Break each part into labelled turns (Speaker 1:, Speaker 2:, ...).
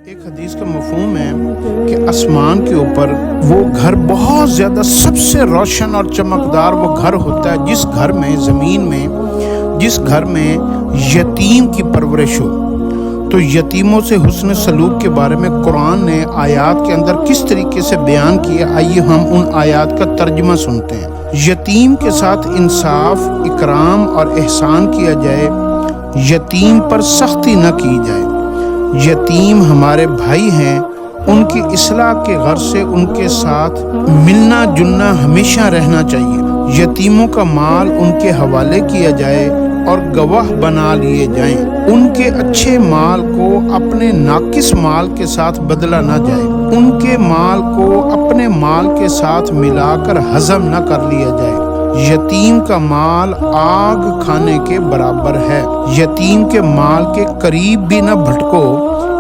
Speaker 1: ایک حدیث کا مفہوم ہے کہ آسمان کے اوپر وہ گھر بہت زیادہ سب سے روشن اور چمکدار وہ گھر ہوتا ہے جس گھر میں زمین میں جس گھر میں یتیم کی پرورش ہو۔ تو یتیموں سے حسن سلوک کے بارے میں قرآن نے آیات کے اندر کس طریقے سے بیان کیا، آئیے ہم ان آیات کا ترجمہ سنتے ہیں۔ یتیم کے ساتھ انصاف، اکرام اور احسان کیا جائے، یتیم پر سختی نہ کی جائے۔ یتیم ہمارے بھائی ہیں، ان کی اصلاح کے غرض سے ان کے ساتھ ملنا جلنا ہمیشہ رہنا چاہیے۔ یتیموں کا مال ان کے حوالے کیا جائے اور گواہ بنا لیے جائیں۔ ان کے اچھے مال کو اپنے ناقص مال کے ساتھ بدلا نہ جائے۔ ان کے مال کو اپنے مال کے ساتھ ملا کر ہضم نہ کر لیا جائے۔ یتیم کا مال آگ کھانے کے برابر ہے۔ یتیم کے مال کے قریب بھی نہ بھٹکو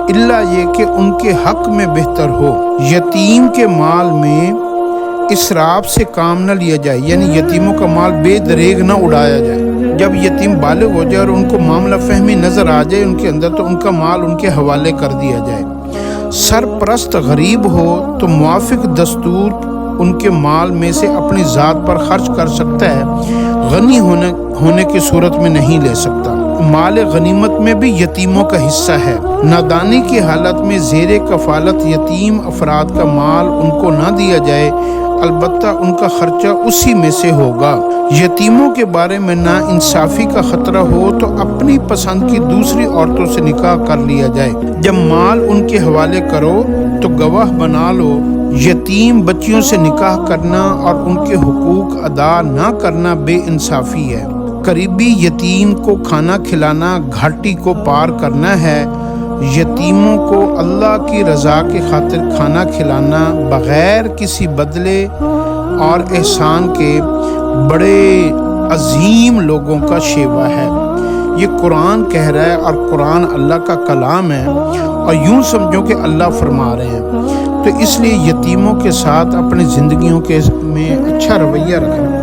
Speaker 1: الا یہ کہ ان کے حق میں بہتر ہو۔ یتیم کے مال میں اسراف سے کام نہ لیا جائے، یعنی یتیموں کا مال بے دریغ نہ اڑایا جائے۔ جب یتیم بالغ ہو جائے اور ان کو معاملہ فہمی نظر آ جائے ان کے اندر، تو ان کا مال ان کے حوالے کر دیا جائے۔ سرپرست غریب ہو تو موافق دستور ان کے مال میں سے اپنی ذات پر خرچ کر سکتا ہے، غنی ہونے کی صورت میں نہیں لے سکتا۔ مال غنیمت میں بھی یتیموں کا حصہ ہے۔ نادانی کی حالت میں زیر کفالت یتیم افراد کا مال ان کو نہ دیا جائے، البتہ ان کا خرچہ اسی میں سے ہوگا۔ یتیموں کے بارے میں نا انصافی کا خطرہ ہو تو اپنی پسند کی دوسری عورتوں سے نکاح کر لیا جائے۔ جب مال ان کے حوالے کرو تو گواہ بنا لو۔ یتیم بچیوں سے نکاح کرنا اور ان کے حقوق ادا نہ کرنا بے انصافی ہے۔ قریبی یتیم کو کھانا کھلانا گھاٹی کو پار کرنا ہے۔ یتیموں کو اللہ کی رضا کی خاطر کھانا کھلانا بغیر کسی بدلے اور احسان کے بڑے عظیم لوگوں کا شیوا ہے۔ یہ قرآن کہہ رہا ہے اور قرآن اللہ کا کلام ہے، اور یوں سمجھو کہ اللہ فرما رہے ہیں۔ تو اس لیے یتیموں کے ساتھ اپنی زندگیوں میں اچھا رویہ رکھنا۔